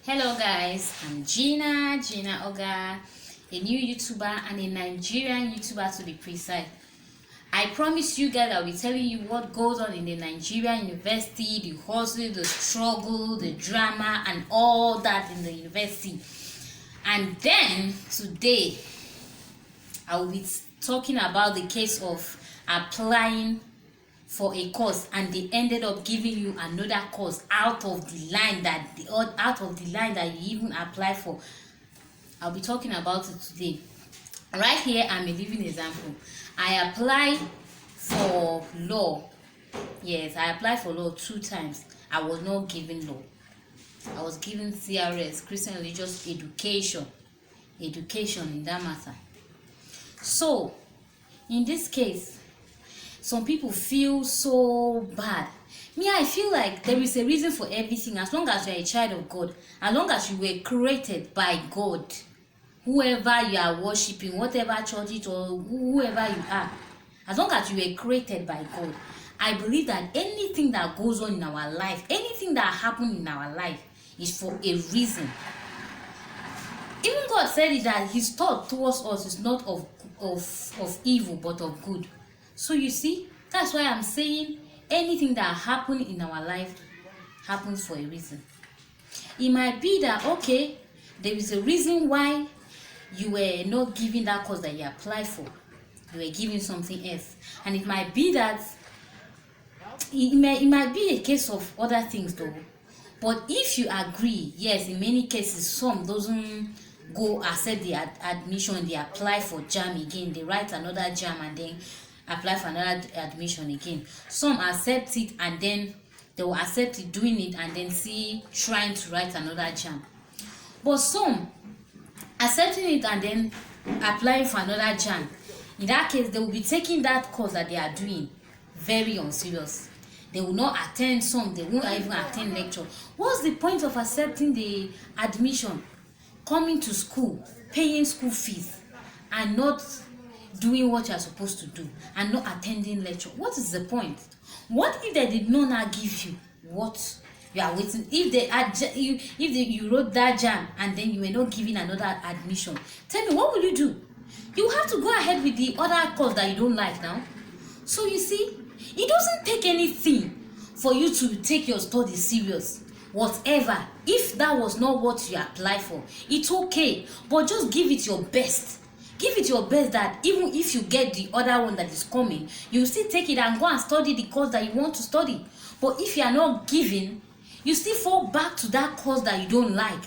Hello guys, I'm Gina Oga, a new YouTuber and a Nigerian YouTuber to be precise. I promise you guys I'll be telling you what goes on in the Nigerian university, the hustle, the struggle, the drama and all that in the university. And then today I will be talking about the case of applying for a course and they ended up giving you another course out of the line that you even applied for. I'll be talking about it today. Right here, I'm a living example. I applied for law. Yes, I applied for law 2 times. I was not given law. I was given CRS, Christian Religious Education in that matter. So in this case, some people feel so bad. Me, I feel like there is a reason for everything. As long as you are a child of God, as long as you were created by God, whoever you are worshiping, whatever church it or whoever you are, as long as you were created by God, I believe that anything that goes on in our life, anything that happens in our life is for a reason. Even God said it that his thought towards us is not of evil but of good. So you see, that's why I'm saying anything that happens in our life happens for a reason. It might be that, okay, there is a reason why you were not given that course that you applied for. You were given something else. And it might be that, it might be a case of other things though. But if you agree, yes, in many cases, some doesn't go accept the admission, they apply for JAMB again, they write another JAMB and then apply for another admission again. Some accept it and then they will accept it, doing it, and then see trying to write another JAMB. But some accepting it and then applying for another JAMB, in that case they will be taking that course that they are doing very unserious. They will not attend, some they won't even attend lecture. What's the point of accepting the admission, coming to school, paying school fees, and not doing what you are supposed to do, and not attending lecture? What is the point? What if they did not give you what you are waiting? If you wrote that JAMB and then you were not given another admission, tell me, what will you do? You have to go ahead with the other course that you don't like now. So you see, it doesn't take anything for you to take your studies serious. Whatever, if that was not what you applied for, it's okay, but just give it your best. Give it your best, that even if you get the other one that is coming, you still take it and go and study the course that you want to study. But if you are not given, you still fall back to that course that you don't like.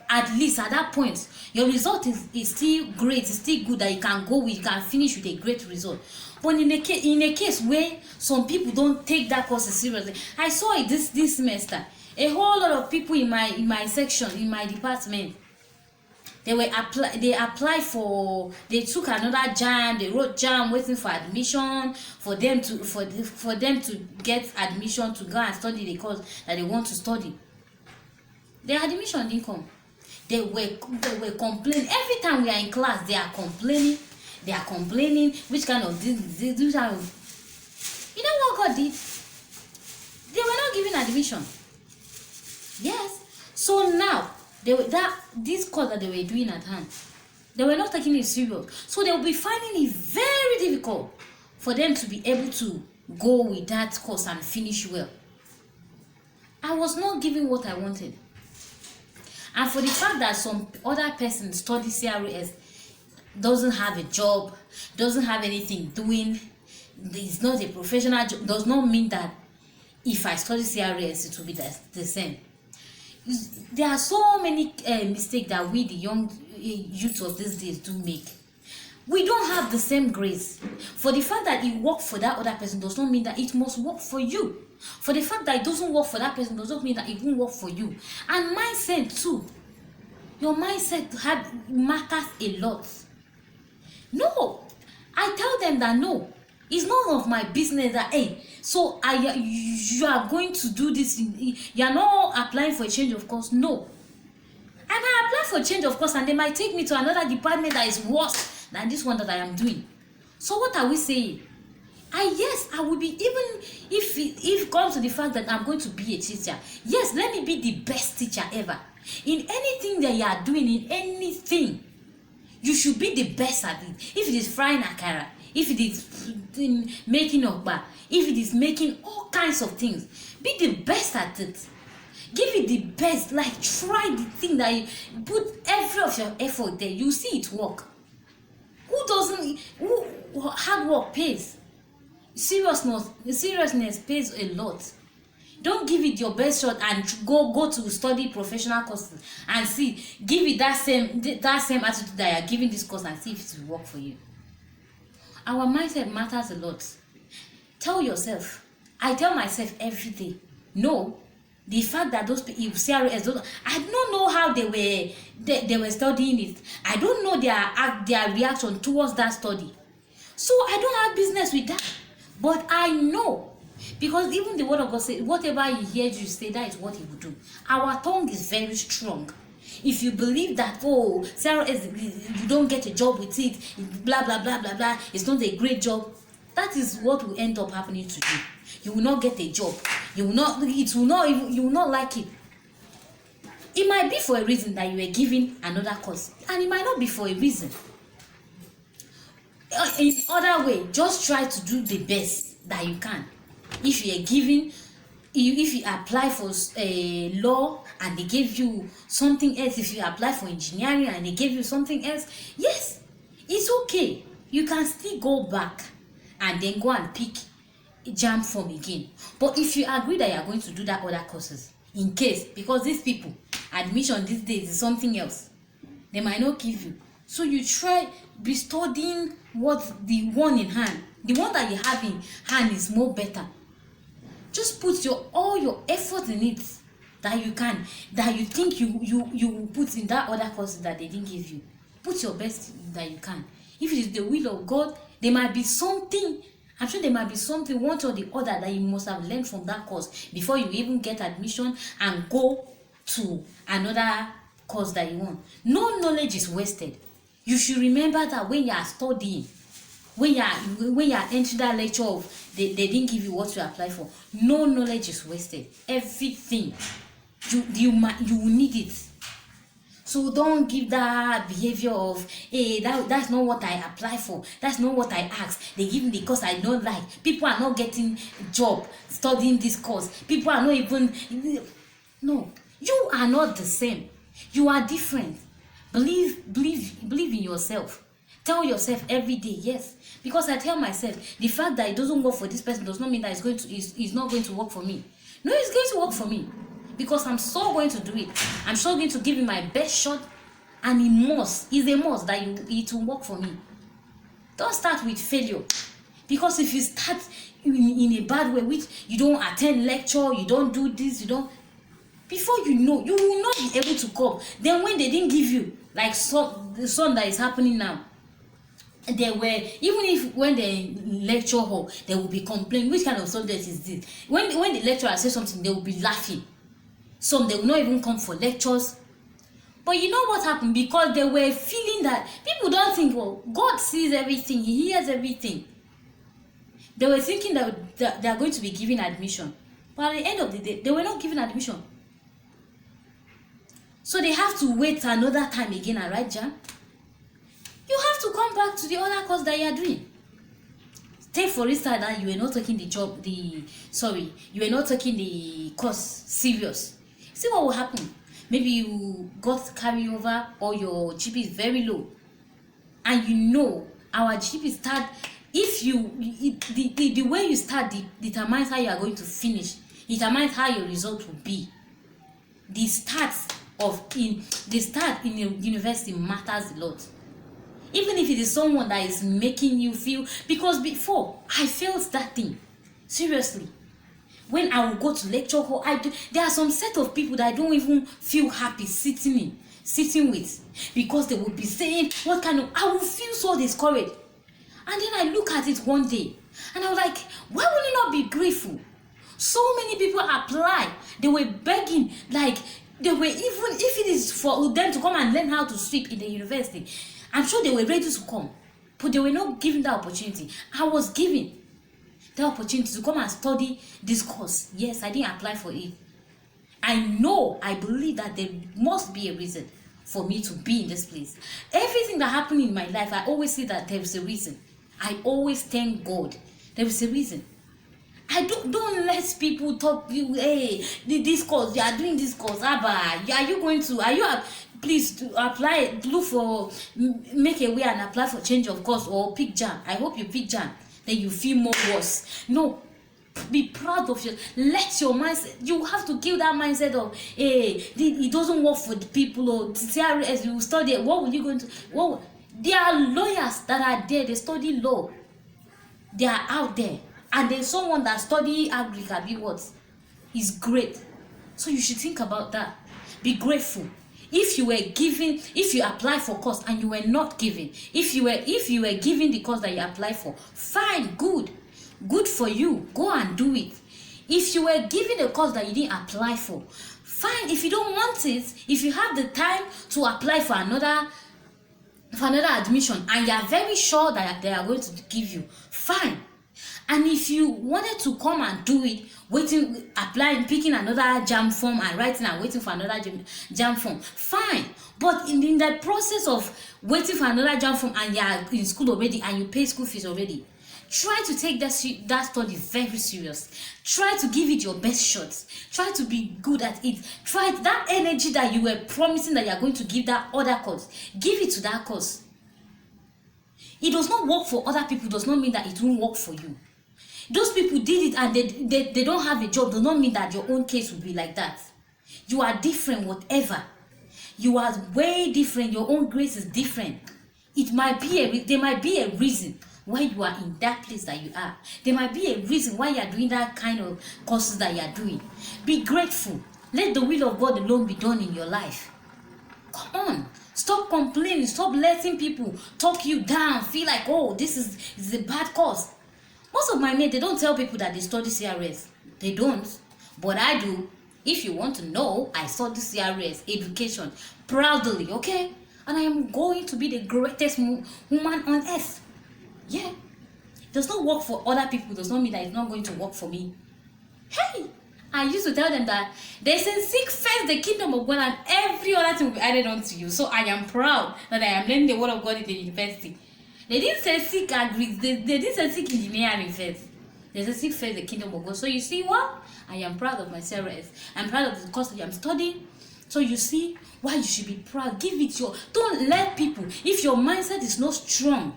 At least at that point, your result is still great, it's still good, that you can go with, you can finish with a great result. But in a case where some people don't take that course seriously, I saw it this semester. A whole lot of people in my section, in my department, they took another JAMB, they wrote JAMB waiting for admission, for them to get admission to go and study the course that they want to study. Their admission didn't come. They were complaining every time we are in class. They are complaining which kind of this kind of, you know what God did? They were not given admission. Yes. So now this course that they were doing at hand, they were not taking it serious. So they will be finding it very difficult for them to be able to go with that course and finish well. I was not given what I wanted. And for the fact that some other person study CRS, doesn't have a job, doesn't have anything doing, is not a professional job, does not mean that if I study CRS it will be the same. There are so many mistakes that we, the young youth of these days, do make. We don't have the same grace. For the fact that it worked for that other person does not mean that it must work for you. For the fact that it doesn't work for that person does not mean that it won't work for you. And mindset too. Your mindset matters a lot. No, I tell them that no, it's none of my business that, hey, so you are going to do this, you are not applying for a change of course. No. And I apply for change of course and they might take me to another department that is worse than this one that I am doing. So what are we saying? Yes, I will be, even if it comes to the fact that I'm going to be a teacher, yes, let me be the best teacher ever. In anything that you are doing, in anything, you should be the best at it. If it is frying akara, if it is making okpa, if it is making all kinds of things, be the best at it. Give it the best. Like, try the thing that you put every of your effort there. You see it work. Hard work pays. Seriousness pays a lot. Don't give it your best shot and go to study professional courses and see, give it that same attitude that you're giving this course and see if it will work for you. Our mindset matters a lot. Tell yourself, I tell myself every day, no, the fact that those people, CRS, I don't know how they were studying it. I don't know their reaction towards that study. So I don't have business with that. But I know, because even the word of God says, whatever he hears you say, that is what he will do. Our tongue is very strong. If you believe that, oh, Sarah, you don't get a job with it, blah blah blah blah blah, it's not a great job, that is what will end up happening to you. You will not get a job. You will not like it. It might be for a reason that you were given another course, and it might not be for a reason. In other way, just try to do the best that you can. If you are given, if you apply for law and they gave you something else, if you apply for engineering and they gave you something else, yes, it's okay. You can still go back and then go and pick JAMB form again. But if you agree that you are going to do that other courses, in case, because these people, admission these days is something else, they might not give you. So you try, be studying what the one in hand, the one that you have in hand is more better. Just put all your effort in it that you can, that you think you put in that other course that they didn't give you. Put your best that you can. If it is the will of God, there might be something, I'm sure there might be something, one or the other, that you must have learned from that course before you even get admission and go to another course that you want. No knowledge is wasted. You should remember that when you are studying, when you are entering that lecture of they didn't give you what you applied for, no knowledge is wasted. Everything you will need it. So don't give that behavior of, hey, that's not what I applied for, that's not what I asked, they give me the course I don't like, people are not getting job studying this course, people are not even, no, you are not the same, you are different. Believe in yourself. Tell yourself every day, yes. Because I tell myself, the fact that it doesn't work for this person does not mean that it's not going to work for me. No, it's going to work for me. Because I'm so going to do it. I'm so going to give it my best shot. And it's a must that it will work for me. Don't start with failure. Because if you start in a bad way, which you don't attend lecture, you don't do this, before you know, you will not be able to cope. Then when they didn't give you, like the son that is happening now, they were, even if when they lecture hall, they will be complaining, which kind of subject is this? When the lecturer says something, they will be laughing. Some, they will not even come for lectures. But you know what happened? Because they were feeling that people don't think, well, God sees everything, he hears everything. They were thinking that they are going to be given admission. But at the end of the day, they were not given admission. So they have to wait another time again and write JAMB. You have to come back to the other course that you are doing. Take for instance that you were not taking you were not taking the course serious. See what will happen. Maybe you got carry over, or your GP is very low. And you know our GP start, the way you start determines how you are going to finish. Determines how your result will be. The start in the university matters a lot. Even if it is someone that is making you feel, because before I felt that thing seriously. When I will go to lecture hall, there are some set of people that I don't even feel happy sitting with, because they will be saying I will feel so discouraged. And then I look at it one day and I was like, why will you not be grateful? So many people apply. They were begging, like they were, even if it is for them to come and learn how to sweep in the university, I'm sure they were ready to come, but they were not given that opportunity. I was given. the opportunity to come and study this course. Yes, I didn't apply for it. I believe that there must be a reason for me to be in this place. Everything that happened in my life, I always say that there is a reason. I always thank God. There is a reason. I don't let people talk you, hey, this course, you are doing this course, please to apply, look for, make a way and apply for change of course or pick JAMB. I hope you pick JAMB, then you feel more worse. No, be proud of yourself. Let your mindset, you have to kill that mindset of, hey, it doesn't work for the people, or CRS, you study, what will you going to, what? There are lawyers that are there, they study law, they are out there, and there's someone that study agriculture, what is great. So you should think about that. Be grateful. If you were given, if you apply for course and you were not given, if you were given the course that you applied for, fine, good for you, go and do it. If you were given a course that you didn't apply for, fine. If you don't want it, if you have the time to apply for another admission and you are very sure that they are going to give you, fine. And if you wanted to come and do it, applying, picking another JAMB form and writing and waiting for another JAMB form, fine. But in the process of waiting for another JAMB form and you are in school already and you pay school fees already, try to take that study very serious. Try to give it your best shots. Try to be good at it. Try that energy that you were promising that you are going to give that other course. Give it to that course. It does not work for other people, does not mean that it won't work for you. Those people did it and they don't have a job, does not mean that your own case will be like that. You are different, whatever. You are way different. Your own grace is different. There might be a reason why you are in that place that you are. There might be a reason why you are doing that kind of courses that you are doing. Be grateful. Let the will of God alone be done in your life. Come on. Stop complaining. Stop letting people talk you down. Feel like, oh, this is a bad course. Most of my mates, they don't tell people that they study CRS. They don't. But I do. If you want to know, I study CRS, education, proudly, okay? And I am going to be the greatest woman on earth. Yeah. It does not work for other people. It does not mean that it's not going to work for me. Hey! I used to tell them that they say seek first the kingdom of God and every other thing will be added unto you. So I am proud that I am learning the word of God in the university. They didn't say seek agri, they didn't say seek engineering first. They said seek first the kingdom of God. So you see what? I am proud of my CRS. I'm proud of the course that I'm studying. So you see why you should be proud. Give it your, don't let people, if your mindset is not strong,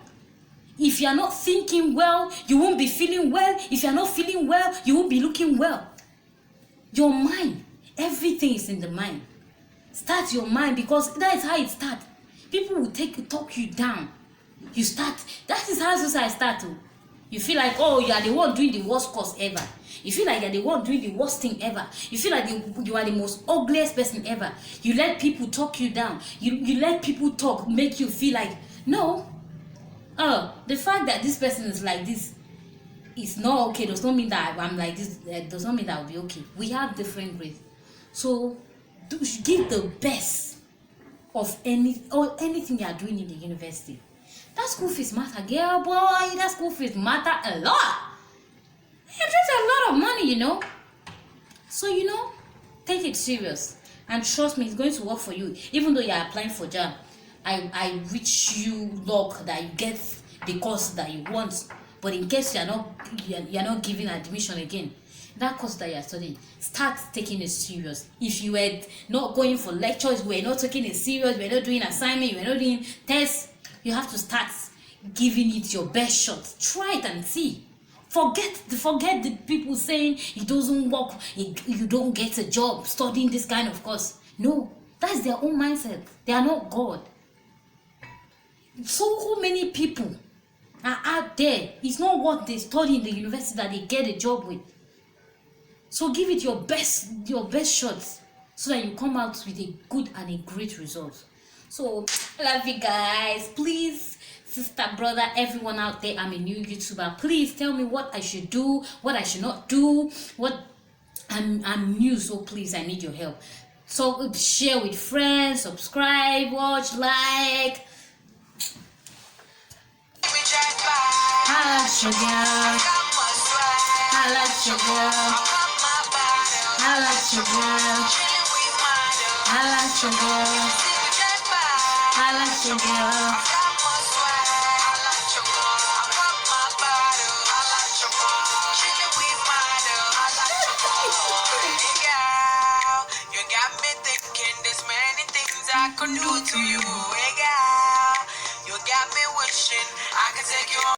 if you are not thinking well, you won't be feeling well. If you are not feeling well, you won't be looking well. Your mind, everything is in the mind. Start your mind, because that is how it starts. People will talk you down. You start, that is how society starts. You feel like, oh, you are the one doing the worst course ever. You feel like you are the one doing the worst thing ever. You feel like you are the most ugliest person ever. You let people talk you down. You let people talk, make you feel like, no. The fact that this person is like this is not okay, does not mean that I'm like this, does not mean that I'll be okay. We have different grades. So give the best of anything you are doing in the university. That school fees matter, girl, boy. That school fees matter a lot. It's a lot of money, you know. So, take it serious. And trust me, it's going to work for you. Even though you are applying for JAMB, I wish you luck that you get the course that you want. But in case you're not giving admission again, that course that you're studying, start taking it serious. If you were not going for lectures, we're not taking it serious, we're not doing assignment, we're not doing tests, you have to start giving it your best shot. Try it and see. Forget the people saying it doesn't work, you don't get a job studying this kind of course. No, that's their own mindset. They are not God. So many people are out there. It's not what they study in the university that they get a job with. So give it your best shots so that you come out with a good and a great result. So I love you guys. Please, sister, brother, everyone out there, I'm a new YouTuber. Please tell me what I should do, what I should not do, what I'm new, so please, I need your help. So share with friends, subscribe, watch, like. Sugar. your girl. I like your girl. I like your girl. I like your girl. You got me thinking there's many things I could do to you, hey girl. You got me wishing I could take you home.